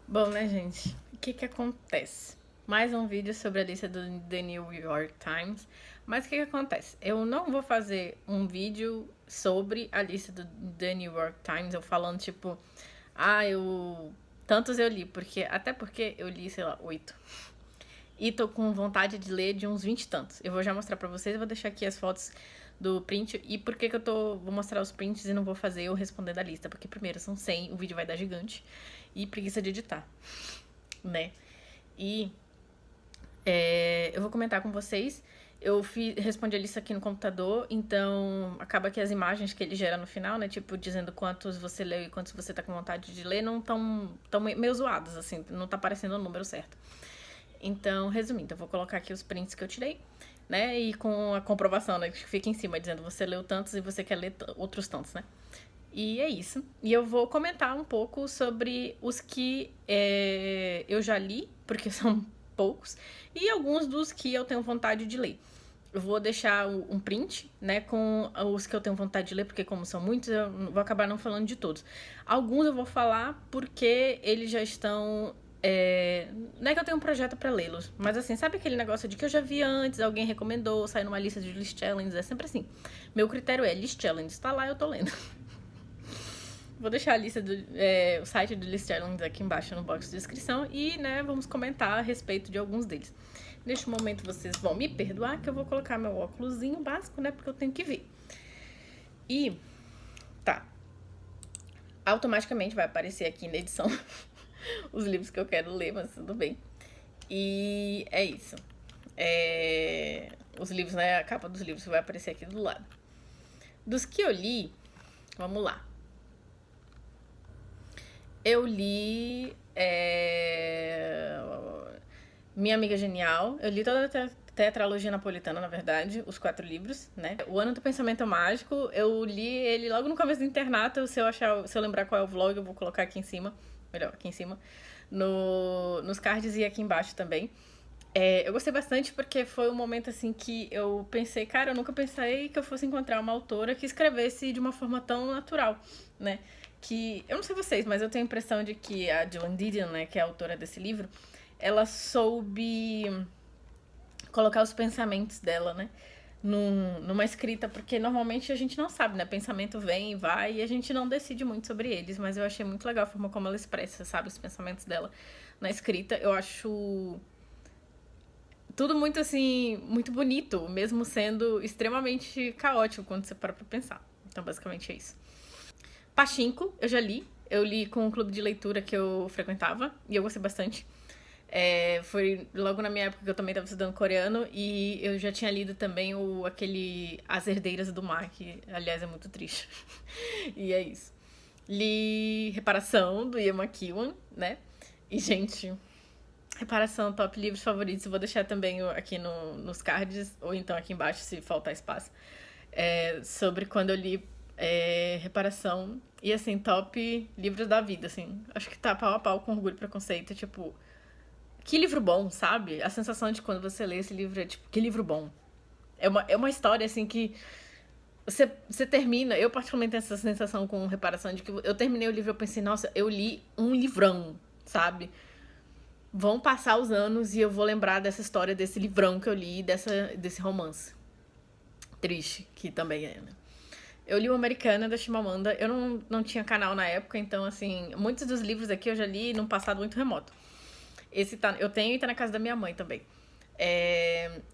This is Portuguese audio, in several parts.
Bom, né, gente? O que acontece? Mais um vídeo sobre a lista do The New York Times. Mas o que acontece? Eu não vou fazer um vídeo sobre a lista do The New York Times, eu falando tipo, tantos eu li, até porque eu li, sei lá, 8. E tô com vontade de ler de uns 20 e tantos. Eu vou já mostrar pra vocês, eu vou deixar aqui as fotos do print. E por que vou mostrar os prints e não vou fazer eu responder da lista? Porque primeiro são 100, o vídeo vai dar gigante. E preguiça de editar, né? E eu vou comentar com vocês. Respondi a lista aqui no computador, então acaba que as imagens que ele gera no final, né, tipo, dizendo quantos você leu e quantos você tá com vontade de ler, não tão meio zoados, assim, não tá aparecendo o número certo. Então, resumindo, eu vou colocar aqui os prints que eu tirei, né, e com a comprovação, né, que fica em cima, dizendo você leu tantos e você quer ler outros tantos, né. E é isso. E eu vou comentar um pouco sobre os que eu já li, porque são poucos, e alguns dos que eu tenho vontade de ler. Eu vou deixar um print, né, com os que eu tenho vontade de ler, porque como são muitos, eu vou acabar não falando de todos. Alguns eu vou falar porque eles já estão... Não é que eu tenho um projeto pra lê-los, mas assim, sabe aquele negócio de que eu já vi antes, alguém recomendou, saiu numa lista de list challenges, é sempre assim. Meu critério é list challenges, tá lá, eu tô lendo. Vou deixar a lista o site do List Challenge aqui embaixo no box de descrição e, né, vamos comentar a respeito de alguns deles. Neste momento vocês vão me perdoar que eu vou colocar meu óculosinho básico, né, porque eu tenho que ver. E, tá. Automaticamente vai aparecer aqui na edição os livros que eu quero ler, mas tudo bem. E é isso. Os livros, né, a capa dos livros vai aparecer aqui do lado. Dos que eu li, vamos lá. Eu li Minha Amiga Genial. Eu li toda a tetralogia napolitana, na verdade, os 4 livros, né? O Ano do Pensamento Mágico, eu li ele logo no começo do internato. Se eu lembrar qual é o vlog, eu vou colocar aqui em cima. Melhor, aqui em cima. Nos cards e aqui embaixo também. Eu gostei bastante porque foi um momento assim que eu pensei, cara, eu nunca pensei que eu fosse encontrar uma autora que escrevesse de uma forma tão natural, né? Que, eu não sei vocês, mas eu tenho a impressão de que a Joan Didion, né, que é a autora desse livro, ela soube colocar os pensamentos dela, né, numa escrita, porque normalmente a gente não sabe, né, pensamento vem e vai e a gente não decide muito sobre eles, mas eu achei muito legal a forma como ela expressa, sabe, os pensamentos dela na escrita. Eu acho tudo muito assim, muito bonito, mesmo sendo extremamente caótico quando você para pra pensar. Então, basicamente é isso. Pachinko, eu já li. Eu li com um clube de leitura que eu frequentava e eu gostei bastante. Foi logo na minha época que eu também estava estudando coreano e eu já tinha lido também aquele As Herdeiras do Mar, que aliás é muito triste. E é isso. Li Reparação, do Ian McEwan, né? E, gente, Reparação, top livros favoritos. Eu vou deixar também aqui nos cards, ou então aqui embaixo, se faltar espaço. Sobre quando eu li Reparação. E, assim, top livros da vida, assim. Acho que tá pau a pau com Orgulho e Preconceito. Tipo, que livro bom, sabe? A sensação de quando você lê esse livro é, tipo, que livro bom. É uma história, assim, que você termina... Eu, particularmente, tenho essa sensação com Reparação de que eu terminei o livro e eu pensei, nossa, eu li um livrão, sabe? Vão passar os anos e eu vou lembrar dessa história, desse livrão que eu li, desse romance. Triste, que também é, né? Eu li o Americana, da Chimamanda. Eu não tinha canal na época, então, assim, muitos dos livros aqui eu já li num passado muito remoto. Eu tenho e tá na casa da minha mãe também.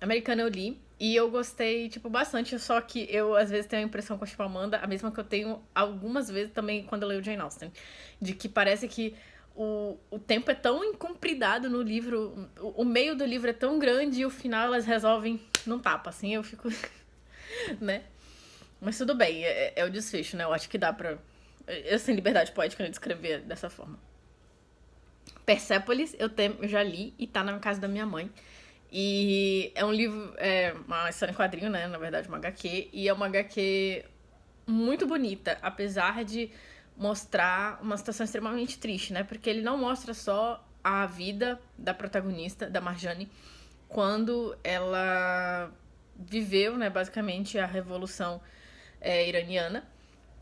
Americana eu li e eu gostei, tipo, bastante, só que eu, às vezes, tenho a impressão com a Chimamanda, a mesma que eu tenho algumas vezes também quando eu leio Jane Austen, de que parece que o tempo é tão incompridado no livro, o meio do livro é tão grande e o final elas resolvem num tapa, assim, eu fico, né? Mas tudo bem, é o desfecho, né? Eu acho que dá pra... Eu tenho liberdade poética de escrever dessa forma. Persepolis eu já li e tá na casa da minha mãe. E é um livro, uma história em quadrinho, né? Na verdade, uma HQ. E é uma HQ muito bonita, apesar de mostrar uma situação extremamente triste, né? Porque ele não mostra só a vida da protagonista, da Marjane, quando ela viveu, né, basicamente, a Revolução Iraniana.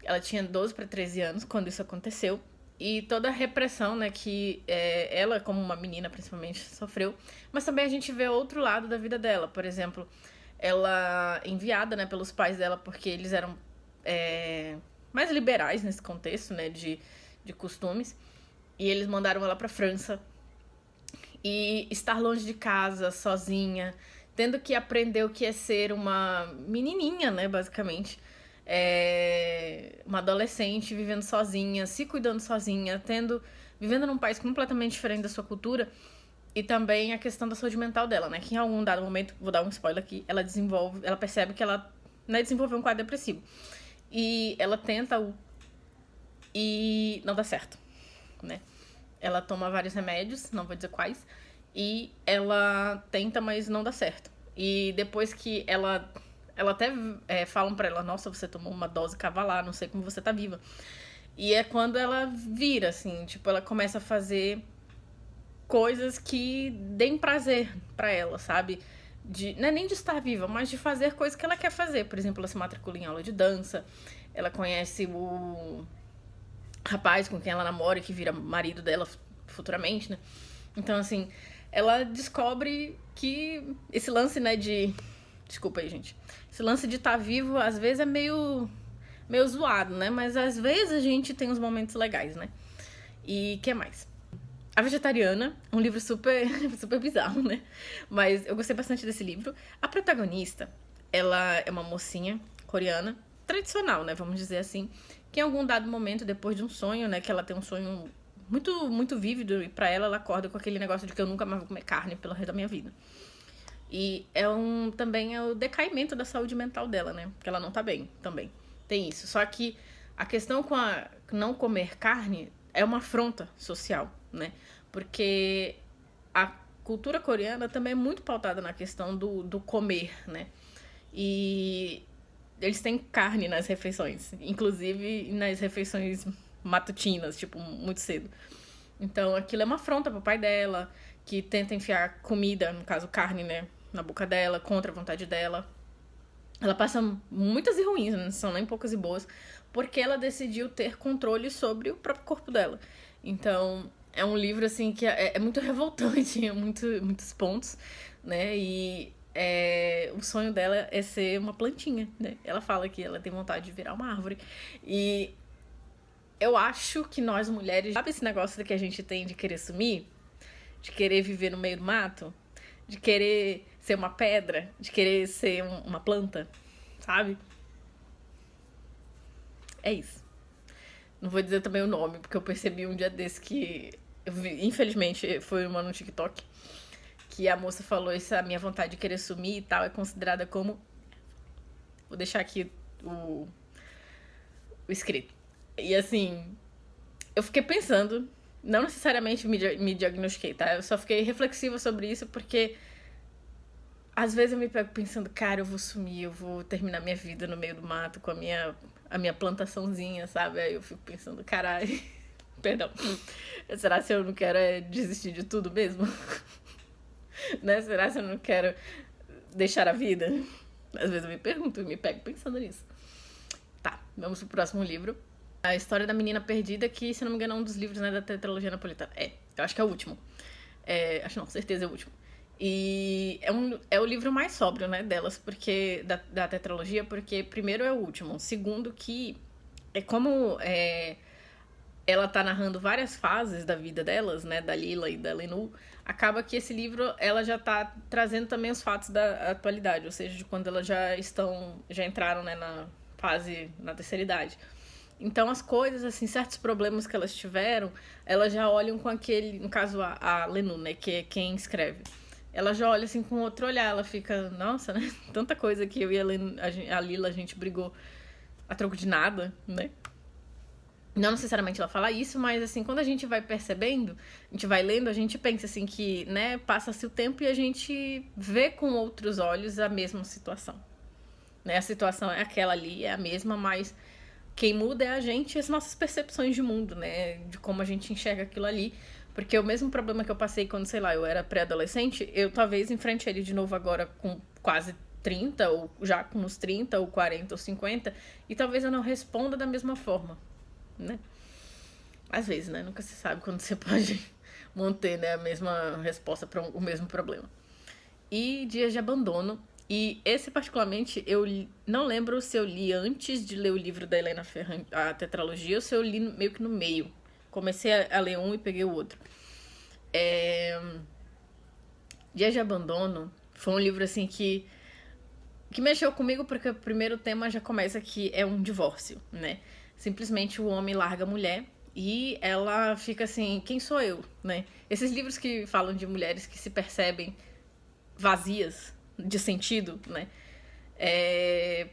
Ela tinha 12 para 13 anos quando isso aconteceu. e toda a repressão, né, que ela, como uma menina principalmente, sofreu. Mas também a gente vê outro lado da vida dela. Por exemplo, ela enviada, né, pelos pais dela porque eles eram mais liberais nesse contexto, né, de costumes. E eles mandaram ela pra França. E estar longe de casa, sozinha, tendo que aprender o que é ser uma menininha, né, basicamente. Uma adolescente vivendo sozinha, se cuidando sozinha, vivendo num país completamente diferente da sua cultura. E também a questão da saúde mental dela, né? Que em algum dado momento, vou dar um spoiler aqui, ela percebe que ela, né, desenvolveu um quadro depressivo. E ela tenta e não dá certo, né? Ela toma vários remédios, não vou dizer quais, e ela tenta, mas não dá certo. E depois que ela até falam pra ela, nossa, você tomou uma dose cavalar, não sei como você tá viva. E é quando ela vira, assim, tipo, ela começa a fazer coisas que deem prazer pra ela, sabe? Não é nem de estar viva, mas de fazer coisas que ela quer fazer. Por exemplo, ela se matricula em aula de dança, ela conhece o rapaz com quem ela namora e que vira marido dela futuramente, né? Então, assim, ela descobre que esse lance, né, Desculpa aí, gente. Esse lance de estar vivo, às vezes, é meio zoado, né? Mas às vezes a gente tem uns momentos legais, né? E que mais? A Vegetariana, um livro super, super bizarro, né? Mas eu gostei bastante desse livro. A protagonista, ela é uma mocinha coreana, tradicional, né? Vamos dizer assim. Que em algum dado momento, depois de um sonho, né? Que ela tem um sonho muito, muito vívido. E pra ela acorda com aquele negócio de que eu nunca mais vou comer carne pelo resto da minha vida. E também é o decaimento da saúde mental dela, né? Porque ela não tá bem também. Tem isso. Só que a questão com a não comer carne é uma afronta social, né? Porque a cultura coreana também é muito pautada na questão do comer, né? E eles têm carne nas refeições, inclusive nas refeições matutinas, tipo, muito cedo. Então aquilo é uma afronta pro pai dela, que tenta enfiar comida, no caso carne, né, na boca dela, contra a vontade dela. Ela passa muitas e ruins, não são nem poucas e boas, porque ela decidiu ter controle sobre o próprio corpo dela. Então, é um livro, assim, que é muito revoltante, muitos pontos, né? E o sonho dela é ser uma plantinha, né? Ela fala que ela tem vontade de virar uma árvore. E eu acho que nós mulheres, sabe esse negócio que a gente tem de querer sumir? De querer viver no meio do mato? De querer ser uma pedra? De querer ser uma planta? Sabe? É isso. Não vou dizer também o nome, porque eu percebi um dia desse que... infelizmente, foi uma no TikTok. Que a moça falou, essa minha vontade de querer sumir e tal é considerada como... Vou deixar aqui o escrito. E assim, eu fiquei pensando... Não necessariamente me diagnostiquei, tá? Eu só fiquei reflexiva sobre isso porque às vezes eu me pego pensando, cara, eu vou sumir, eu vou terminar minha vida no meio do mato com a minha plantaçãozinha, sabe? Aí eu fico pensando, caralho, perdão, será que eu não quero desistir de tudo mesmo? Né? Será que eu não quero deixar a vida? Às vezes eu me pergunto, me pego pensando nisso. Tá, vamos pro próximo livro. A História da Menina Perdida, que, se não me engano, é um dos livros, né, da tetralogia napolitana. Eu acho que é o último. Acho não, certeza é o último. E é o livro mais sóbrio, né, delas, porque da tetralogia, porque primeiro é o último. Segundo que como ela tá narrando várias fases da vida delas, né, da Lila e da Lenu, acaba que esse livro, ela já tá trazendo também os fatos da atualidade, ou seja, de quando elas já entraram, né, na terceira idade. Então, as coisas, assim, certos problemas que elas tiveram, elas já olham com aquele... No caso, a Lenu, né? Que é quem escreve. Ela já olha, assim, com outro olhar. Ela fica, nossa, né? Tanta coisa que eu e a Lila, a gente brigou a troco de nada, né? Não necessariamente ela fala isso, mas, assim, quando a gente vai percebendo, a gente vai lendo, a gente pensa, assim, que, né? Passa-se o tempo e a gente vê com outros olhos a mesma situação. Né? A situação é aquela ali, é a mesma, mas... Quem muda é a gente e as nossas percepções de mundo, né? De como a gente enxerga aquilo ali. Porque o mesmo problema que eu passei quando, sei lá, eu era pré-adolescente, eu talvez enfrente ele de novo agora com quase 30, ou já com uns 30, ou 40, ou 50, e talvez eu não responda da mesma forma, né? Às vezes, né? Nunca se sabe quando você pode manter, né, a mesma resposta para o mesmo problema. E Dias de Abandono. E esse, particularmente, não lembro se eu li antes de ler o livro da Helena Ferrante, a tetralogia, ou se eu li meio que no meio. Comecei a ler um e peguei o outro. Dias de Abandono foi um livro, assim, que mexeu comigo, porque o primeiro tema já começa que é um divórcio, né? Simplesmente o homem larga a mulher e ela fica assim, quem sou eu, né? Esses livros que falam de mulheres que se percebem vazias de sentido, né?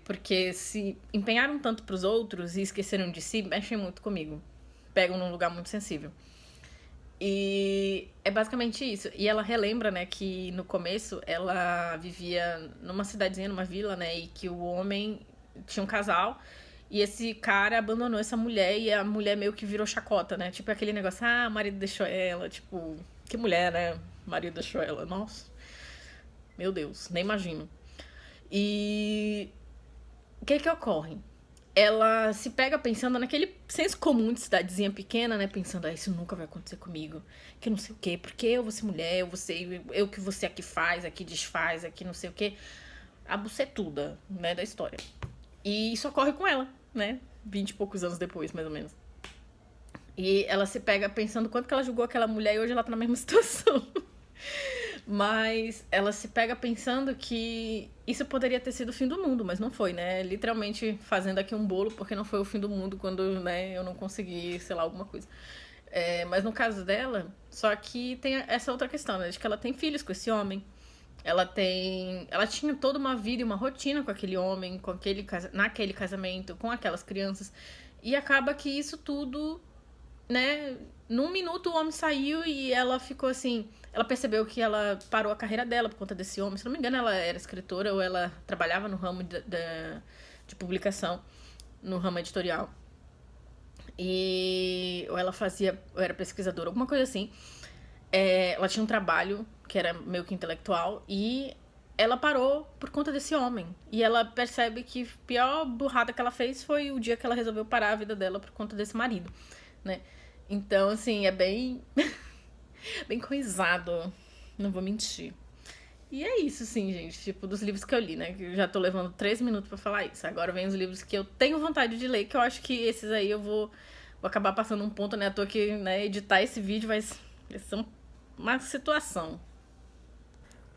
Porque se empenharam tanto pros outros e esqueceram de si, mexem muito comigo. Pegam num lugar muito sensível. E é basicamente isso. E ela relembra, né, que no começo ela vivia numa cidadezinha, numa vila, né, e que o homem tinha um casal e esse cara abandonou essa mulher e a mulher meio que virou chacota, né? Tipo aquele negócio, o marido deixou ela, tipo, que mulher, né? O marido deixou ela, nossa. Meu Deus, nem imagino. E o que ocorre? Ela se pega pensando naquele senso comum de cidadezinha pequena, né? Pensando, isso nunca vai acontecer comigo. Que não sei o quê, porque eu vou ser mulher, eu que você aqui faz, aqui desfaz, aqui não sei o quê. A bucetuda, né, da história. E isso ocorre com ela, né? 20 e poucos anos depois, mais ou menos. E ela se pega pensando quanto que ela julgou aquela mulher e hoje ela tá na mesma situação. Mas ela se pega pensando que isso poderia ter sido o fim do mundo, mas não foi, né? Literalmente fazendo aqui um bolo porque não foi o fim do mundo quando, né, eu não consegui, sei lá, alguma coisa. Mas no caso dela, só que tem essa outra questão, né? De que ela tem filhos com esse homem. Ela tinha toda uma vida e uma rotina com aquele homem, naquele casamento, com aquelas crianças. E acaba que isso tudo, né? Num minuto o homem saiu e ela ficou assim. Ela percebeu que ela parou a carreira dela por conta desse homem. Se não me engano, ela era escritora ou ela trabalhava no ramo de publicação, no ramo editorial. Ou ela ou era pesquisadora, alguma coisa assim. Ela tinha um trabalho que era meio que intelectual e ela parou por conta desse homem. E ela percebe que a pior burrada que ela fez foi o dia que ela resolveu parar a vida dela por conta desse marido, né? Então, assim, é bem bem coisado, não vou mentir. E é isso, sim, gente, tipo, dos livros que eu li, né? Que eu já tô levando 3 minutos pra falar isso. Agora vem os livros que eu tenho vontade de ler, que eu acho que esses aí eu vou acabar passando um ponto, né? À toa que, né, editar esse vídeo vai ser uma situação.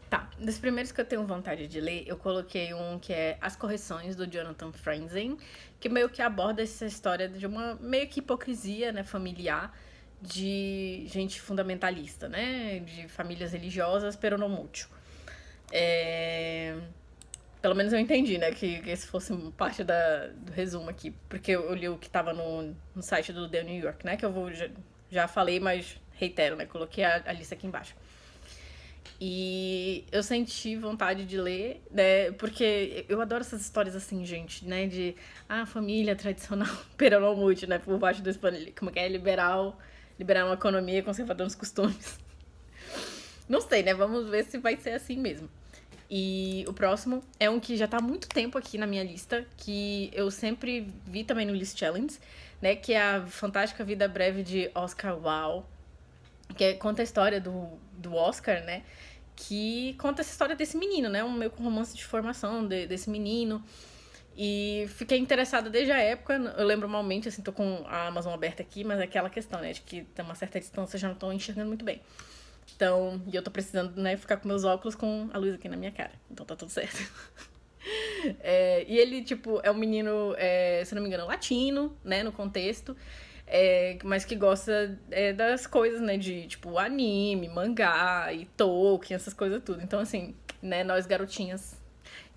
Tá, dos primeiros que eu tenho vontade de ler, eu coloquei um que é As Correções, do Jonathan Franzen, que meio que aborda essa história de uma meio que hipocrisia, né, familiar, de gente fundamentalista, né, de famílias religiosas peronomútil. Pelo menos eu entendi, né, que esse fosse parte do resumo aqui, porque eu li o que tava no site do The New York, né, que eu já falei, mas reitero, né, coloquei a lista aqui embaixo. E eu senti vontade de ler, né? Porque eu adoro essas histórias assim, gente, né? De família tradicional peronomútil, né? Por baixo do espanhol, como que é? Liberal na economia, conservador nos costumes. Não sei, né? Vamos ver se vai ser assim mesmo. E o próximo é um que já tá há muito tempo aqui na minha lista, que eu sempre vi também no List Challenge, né? Que é a Fantástica Vida Breve de Oscar Wilde, que conta a história do Oscar, né? Que conta essa história desse menino, né? Um meio com romance de formação desse menino. E fiquei interessada desde a época. Eu lembro malmente, assim, tô com a Amazon aberta aqui, mas é aquela questão, né? De que tem uma certa distância, já não tô enxergando muito bem. Então, e eu tô precisando, né, ficar com meus óculos com a luz aqui na minha cara. Então tá tudo certo. E ele, tipo, é um menino, se não me engano, latino, né, no contexto. Mas que gosta das coisas, né, de, tipo, anime, mangá e Tolkien, essas coisas tudo. Então, assim, né, nós garotinhas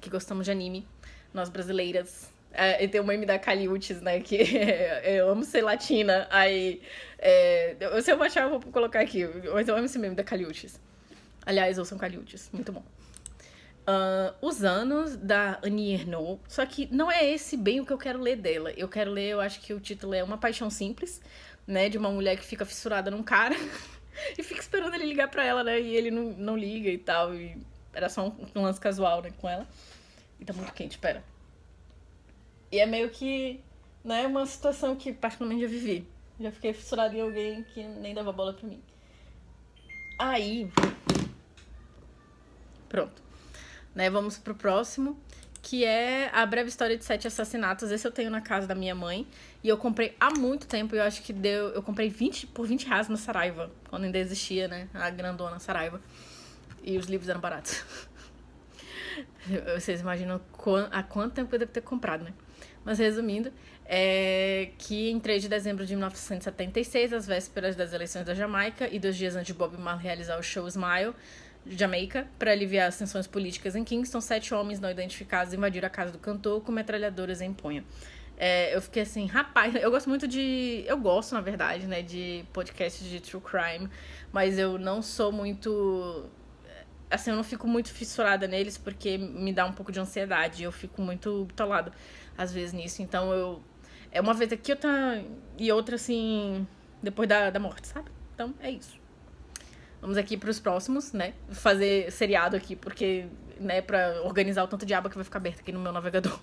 que gostamos de anime, nós brasileiras, e tem o meme da Caliutes, né, que eu amo ser latina, aí, se eu baixar eu vou colocar aqui, mas eu amo esse meme da Caliutes. Aliás, ouçam Caliutes, muito bom. Os Anos, da Annie Ernaux. Só que não é esse bem o que eu quero ler dela. Eu quero ler, eu acho que o título é Uma Paixão Simples, né? De uma mulher que fica fissurada num cara e fica esperando ele ligar pra ela, né? E ele não liga e tal. E era só um lance casual, né, com ela. E tá muito quente, pera. E é meio que, né, uma situação que particularmente eu vivi. Já fiquei fissurada em alguém que nem dava bola pra mim. Aí, pronto. Né, vamos pro próximo, que é A Breve História de 7 Assassinatos. Esse eu tenho na casa da minha mãe. E eu comprei há muito tempo. E eu acho que eu comprei por 20 reais na Saraiva. Quando ainda existia, né? A grandona Saraiva. E os livros eram baratos. Vocês imaginam há quanto tempo eu devo ter comprado, né? Mas resumindo, que em 3 de dezembro de 1976, às vésperas das eleições da Jamaica e 2 dias antes de Bob Marley realizar o show Smile, Jamaica, para aliviar as tensões políticas em Kingston, 7 homens não identificados invadiram a casa do cantor com metralhadoras em punho. Eu fiquei assim, rapaz, eu gosto muito de... Eu gosto, na verdade, né, de podcasts de true crime, mas eu não sou muito... Assim, eu não fico muito fissurada neles porque me dá um pouco de ansiedade. Eu fico muito bitolada, às vezes, nisso. Então, é uma vez aqui, e outra, assim, depois da morte, sabe? Então, é isso. Vamos aqui pros próximos, né? Fazer seriado aqui, porque, né, pra organizar o tanto de aba que vai ficar aberto aqui no meu navegador.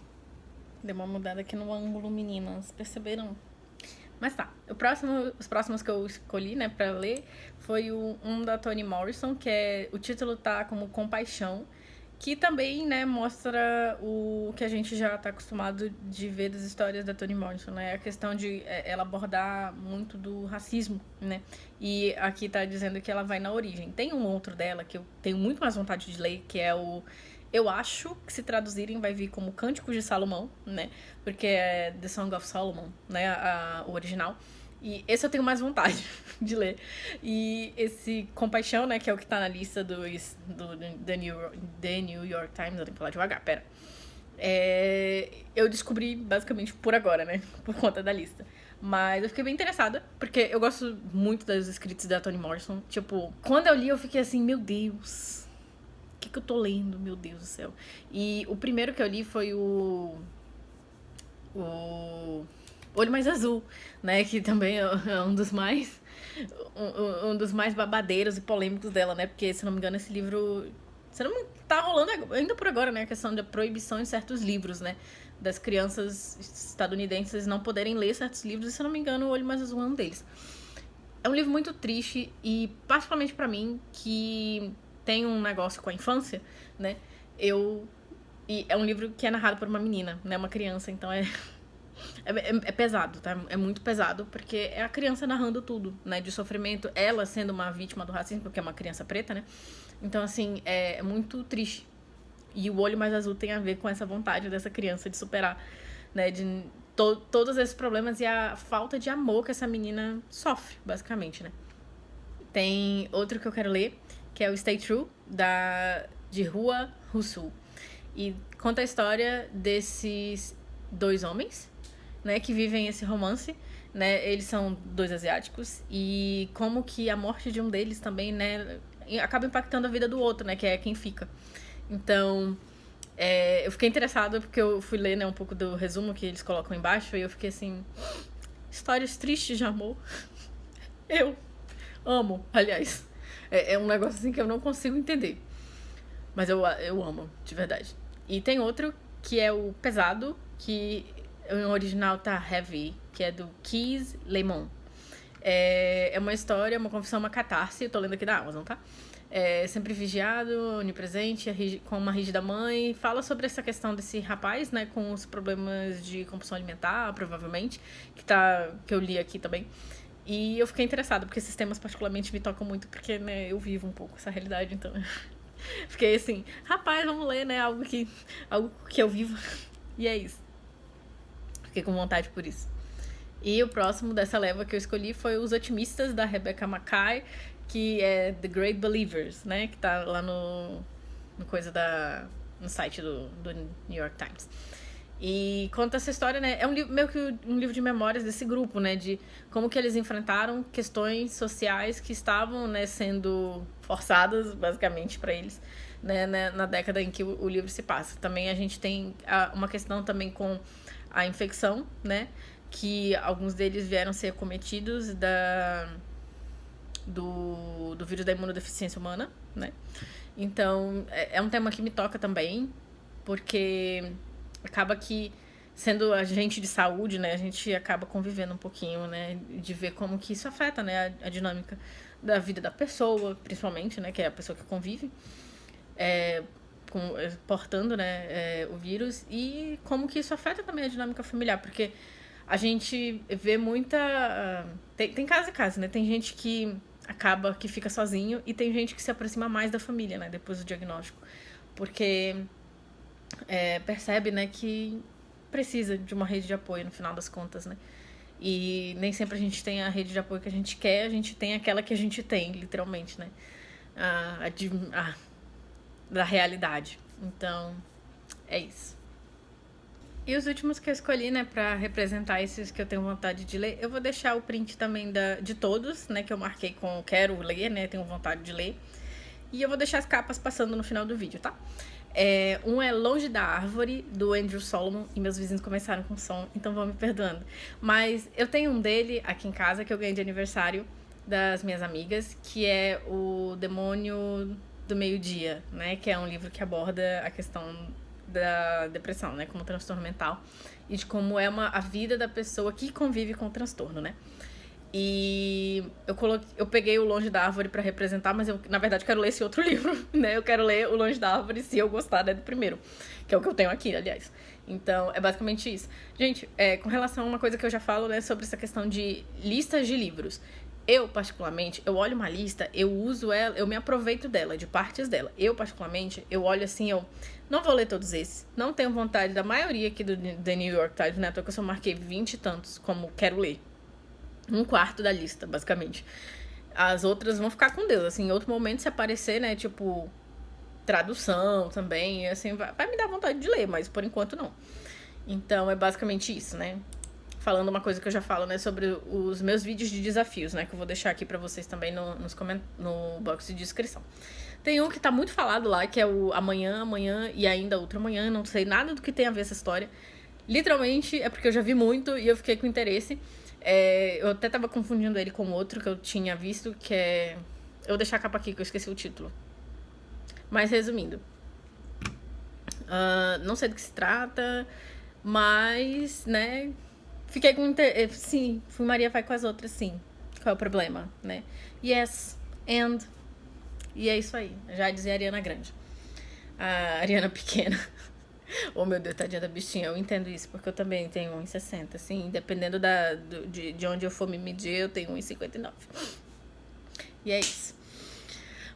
Deu uma mudada aqui no ângulo, meninas. Perceberam? Mas tá, os próximos que eu escolhi, né, pra ler foi um da Toni Morrison, que o título tá como Compaixão, que também, né, mostra o que a gente já tá acostumado de ver das histórias da Toni Morrison, né, a questão de ela abordar muito do racismo, né, e aqui tá dizendo que ela vai na origem. Tem um outro dela que eu tenho muito mais vontade de ler, que é eu acho que se traduzirem vai vir como Cânticos de Salomão, né? Porque é The Song of Solomon, né? O original. E esse eu tenho mais vontade de ler. E esse Compaixão, né? Que é o que tá na lista do The New York Times. Eu tenho que falar devagar, pera. Eu descobri basicamente por agora, né? Por conta da lista. Mas eu fiquei bem interessada, porque eu gosto muito dos escritos da Toni Morrison. Tipo, quando eu li, eu fiquei assim, meu Deus... O que eu tô lendo? Meu Deus do céu. E o primeiro que eu li foi o Olho Mais Azul, né? Que também é um dos mais... Um dos mais babadeiros e polêmicos dela, né? Porque, se não me engano, esse livro... Se não me tá rolando ainda por agora, né? A questão da proibição de certos livros, né? Das crianças estadunidenses não poderem ler certos livros. E, se não me engano, o Olho Mais Azul é um deles. É um livro muito triste e, particularmente pra mim, que... tem um negócio com a infância, né? E é um livro que é narrado por uma menina, né? Uma criança, então é pesado, tá? É muito pesado, porque é a criança narrando tudo, né? De sofrimento, ela sendo uma vítima do racismo, porque é uma criança preta, né? Então, assim, é muito triste. E o Olho Mais Azul tem a ver com essa vontade dessa criança de superar, né? De todos esses problemas e a falta de amor que essa menina sofre, basicamente, né? Tem outro que eu quero ler, que é o Stay True, de Hua Rusu. E conta a história desses 2 homens, né, que vivem esse romance, né, eles são 2 asiáticos, e como que a morte de um deles também, né, acaba impactando a vida do outro, né, que é quem fica. Então, eu fiquei interessada porque eu fui ler, né, um pouco do resumo que eles colocam embaixo, e eu fiquei assim, histórias tristes de amor. Eu amo, aliás. É um negócio assim que eu não consigo entender. Mas eu amo, de verdade. E tem outro que é o Pesado, que no original tá Heavy, que é do Keys Lemon. É uma história, uma confissão, uma catarse. Eu tô lendo aqui da Amazon, tá? Sempre vigiado, onipresente, com uma rígida mãe. Fala sobre essa questão desse rapaz, né? Com os problemas de compulsão alimentar, provavelmente. Que eu li aqui também. E eu fiquei interessada, porque esses temas particularmente me tocam muito, porque, né, eu vivo um pouco essa realidade, então... Fiquei assim, rapaz, vamos ler, né, algo que eu vivo. E é isso. Fiquei com vontade por isso. E o próximo dessa leva que eu escolhi foi Os Otimistas, da Rebecca Makkai, que é The Great Believers, né, que tá lá no site do New York Times. E conta essa história, né? É meio que um livro de memórias desse grupo, né? De como que eles enfrentaram questões sociais que estavam, né, sendo forçadas, basicamente, para eles, né, na década em que o livro se passa. Também a gente tem uma questão também com a infecção, né? Que alguns deles vieram ser acometidos do vírus da imunodeficiência humana, né? Então, é um tema que me toca também, porque... acaba que sendo agente de saúde, né, a gente acaba convivendo um pouquinho, né, de ver como que isso afeta, né, a dinâmica da vida da pessoa, principalmente, né, que é a pessoa que convive, portando, né, o vírus, e como que isso afeta também a dinâmica familiar, porque a gente vê muita... Tem caso e caso, né, tem gente que acaba que fica sozinho e tem gente que se aproxima mais da família, né, depois do diagnóstico, porque percebe, né, que precisa de uma rede de apoio no final das contas, né? E nem sempre a gente tem a rede de apoio que a gente quer, a gente tem aquela que a gente tem, literalmente, né? Da realidade. Então, é isso. E os últimos que eu escolhi, né, pra representar esses que eu tenho vontade de ler, eu vou deixar o print também de todos, né, que eu marquei com quero ler, né, tenho vontade de ler. E eu vou deixar as capas passando no final do vídeo, tá? Um é Longe da Árvore, do Andrew Solomon, e meus vizinhos começaram com som, então vão me perdoando. Mas eu tenho um dele aqui em casa, que eu ganhei de aniversário das minhas amigas, que é o Demônio do Meio-Dia, né? Que é um livro que aborda a questão da depressão, né? Como transtorno mental, e de como é a vida da pessoa que convive com o transtorno, né? E eu peguei o Longe da Árvore pra representar, mas eu, na verdade, quero ler esse outro livro, né? Eu quero ler o Longe da Árvore se eu gostar, né, do primeiro, que é o que eu tenho aqui, aliás. Então, é basicamente isso. Gente, com relação a uma coisa que eu já falo, né, sobre essa questão de listas de livros. Eu, particularmente, eu olho uma lista, eu uso ela, eu me aproveito dela, de partes dela. Eu, particularmente, eu olho assim, eu não vou ler todos esses. Não tenho vontade da maioria aqui do The New York Times, né? Porque eu só marquei 20 e tantos como quero ler. 1/4 da lista, basicamente. As outras vão ficar com Deus, assim, em outro momento se aparecer, né, tipo, tradução também, assim, vai me dar vontade de ler, mas por enquanto não. Então, é basicamente isso, né. Falando uma coisa que eu já falo, né, sobre os meus vídeos de desafios, né, que eu vou deixar aqui pra vocês também no box de descrição. Tem um que tá muito falado lá, que é o Amanhã, Amanhã e Ainda Outro Amanhã, não sei nada do que tem a ver essa história. Literalmente, é porque eu já vi muito e eu fiquei com interesse. Eu até tava confundindo ele com outro que eu tinha visto, que é... Eu vou deixar a capa aqui, que eu esqueci o título. Mas, resumindo. Não sei do que se trata, mas, né... Fiquei com interesse... Sim, Fui Maria vai com as outras, sim. Qual é o problema, né? Yes, and... E é isso aí. Já dizia a Ariana Grande. A Ariana pequena. Oh, meu Deus, tadinha da bichinha, eu entendo isso, porque eu também tenho 1,60, assim, dependendo de onde eu for me medir, eu tenho 1,59. E é isso.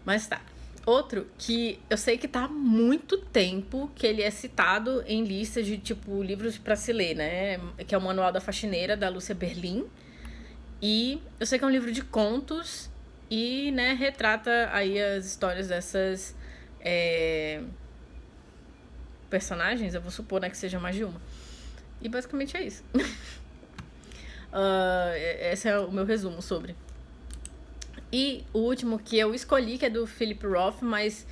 Mas tá. Outro que eu sei que tá há muito tempo que ele é citado em listas de, tipo, livros pra se ler, né? Que é o Manual da Faxineira, da Lúcia Berlin. E eu sei que é um livro de contos e, né, retrata aí as histórias dessas... personagens, eu vou supor, né, que seja mais de uma. E basicamente é isso. Esse é o meu resumo sobre. E o último que eu escolhi, que é do Philip Roth, mas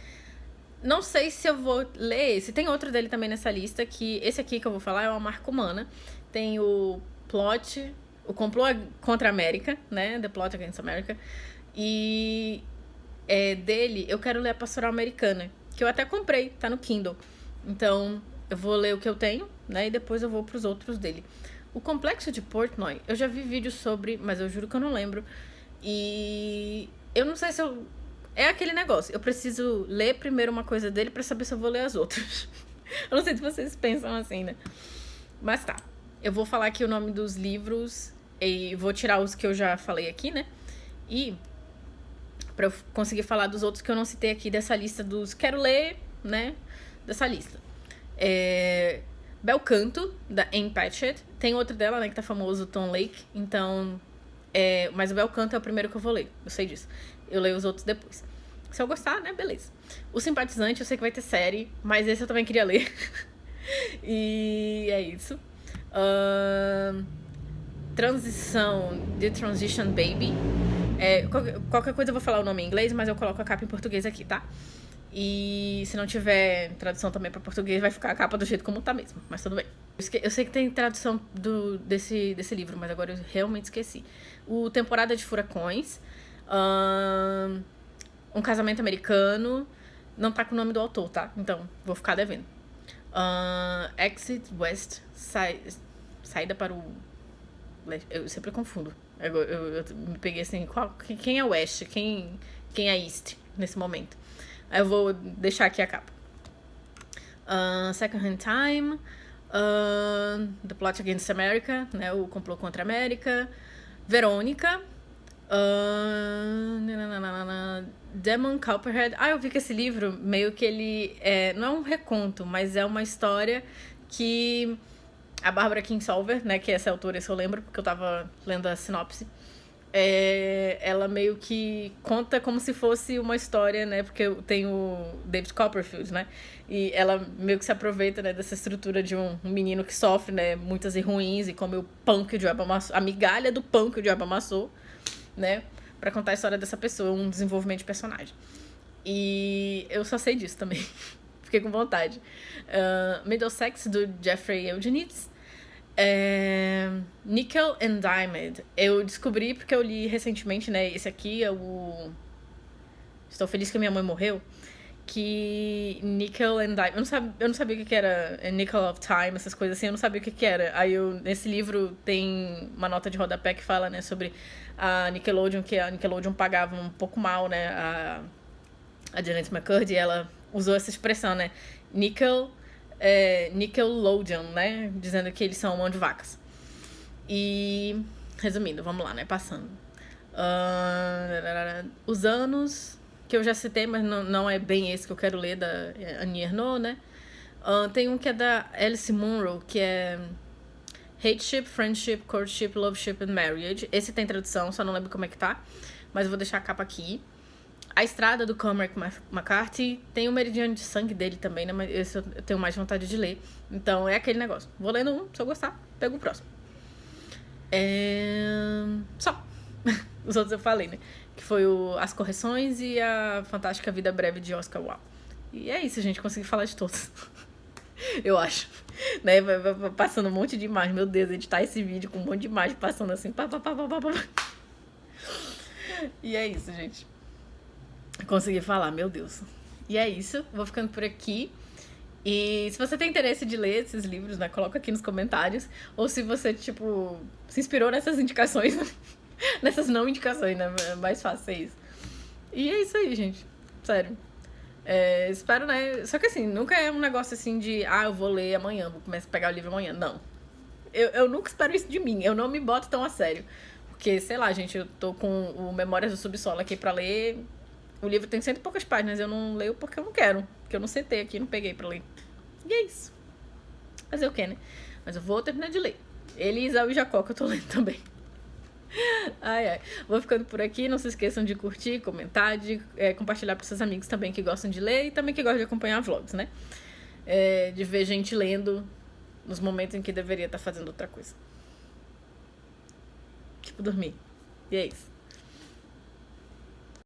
não sei se eu vou ler esse. Tem outro dele também nessa lista, que esse aqui que eu vou falar é uma marca humana. Tem o Complô contra a América, né? The Plot Against America. E dele, eu quero ler a Pastoral Americana, que eu até comprei, tá no Kindle. Então, eu vou ler o que eu tenho, né? E depois eu vou pros outros dele. O Complexo de Portnoy, eu já vi vídeos sobre, mas eu juro que eu não lembro. E eu não sei se eu... É aquele negócio, eu preciso ler primeiro uma coisa dele pra saber se eu vou ler as outras. Eu não sei se vocês pensam assim, né? Mas tá. Eu vou falar aqui o nome dos livros e vou tirar os que eu já falei aqui, né? E pra eu conseguir falar dos outros que eu não citei aqui dessa lista dos quero ler, né? Dessa lista. Bel Canto, da Anne Patchett. Tem outro dela, né, que tá famoso, Tom Lake. Então, mas o Bel Canto é o primeiro que eu vou ler. Eu sei disso. Eu leio os outros depois. Se eu gostar, né, beleza. O Simpatizante, eu sei que vai ter série, mas esse eu também queria ler. E é isso. The Transition Baby. Qualquer coisa eu vou falar o nome em inglês, mas eu coloco a capa em português aqui, tá? E se não tiver tradução também para português, vai ficar a capa do jeito como tá mesmo. Mas tudo bem. Eu sei que tem tradução desse livro, mas agora eu realmente esqueci. O Temporada de Furacões. Um Casamento Americano. Não tá com o nome do autor, tá? Então, vou ficar devendo. Exit West, saída para o leste. Eu sempre confundo. Eu me peguei assim, quem é West? Quem é East nesse momento? Aí eu vou deixar aqui a capa. Second Hand Time, The Plot Against America, né, o complô contra a América, Verônica, Demon Copperhead. Eu vi que esse livro, meio que ele não é um reconto, mas é uma história que a Barbara Kingsolver, né, que é essa autora, isso eu lembro, porque eu tava lendo a sinopse, ela meio que conta como se fosse uma história, né, porque tem o David Copperfield, né, e ela meio que se aproveita, né, dessa estrutura de um menino que sofre, né, muitas e ruins e come o pão que o diabo amassou, a migalha do pão que o diabo amassou, né, pra contar a história dessa pessoa, um desenvolvimento de personagem. E eu só sei disso também. Fiquei com vontade. Middlesex, do Jeffrey Eugenides. Nickel and Diamond. Eu descobri porque eu li recentemente, né? Esse aqui é o... Estou feliz que a minha mãe morreu. Que Nickel and Diamond... Eu não sabia o que era Nickel of Time, essas coisas assim. Eu não sabia o que era. Aí nesse livro tem uma nota de rodapé que fala, né, sobre a Nickelodeon, que a Nickelodeon pagava um pouco mal, né? A Janet McCurdy, ela usou essa expressão, né? Nickelodeon, né? Dizendo que eles são mão de vacas. E, resumindo, vamos lá, né? Passando. Os anos que eu já citei, mas não é bem esse que eu quero ler, da Annie Ernaux, né? Tem um que é da Alice Munro, que é Hateship, Friendship, Courtship, Loveship and Marriage. Esse tem tradução, só não lembro como é que tá. Mas eu vou deixar a capa aqui. A Estrada, do Cormac McCarthy. Tem o Meridiano de Sangue dele também, né? Mas esse eu tenho mais vontade de ler. Então é aquele negócio. Vou lendo um, se eu gostar, pego o próximo. Só. Os outros eu falei, né? Que foi As Correções e a Fantástica Vida Breve de Oscar Wilde. E é isso, gente. Consegui falar de todos. Eu acho. Né? Vai passando um monte de imagem. Meu Deus, editar esse vídeo com um monte de imagem passando assim. Pá. E é isso, gente. Consegui falar, meu Deus. E é isso, vou ficando por aqui. E se você tem interesse de ler esses livros, né, coloca aqui nos comentários. Ou se você, tipo, se inspirou nessas indicações, nessas não indicações, né, mais fáceis. E é isso aí, gente, sério. Espero, né, só que assim, nunca é um negócio assim de, eu vou ler amanhã, vou começar a pegar o livro amanhã, não. Eu nunca espero isso de mim, eu não me boto tão a sério. Porque, sei lá, gente, eu tô com o Memórias do Subsolo aqui pra ler. O livro tem 100 e poucas páginas, eu não leio porque eu não quero. Porque eu não sentei aqui, não peguei pra ler. E é isso. Fazer o quê, né? Mas eu vou terminar de ler. Ele e Isaú e Jacó, que eu tô lendo também. Ai. Vou ficando por aqui. Não se esqueçam de curtir, comentar, de compartilhar pros seus amigos também que gostam de ler e também que gostam de acompanhar vlogs, né? De ver gente lendo nos momentos em que deveria estar fazendo outra coisa. Tipo, dormir. E é isso.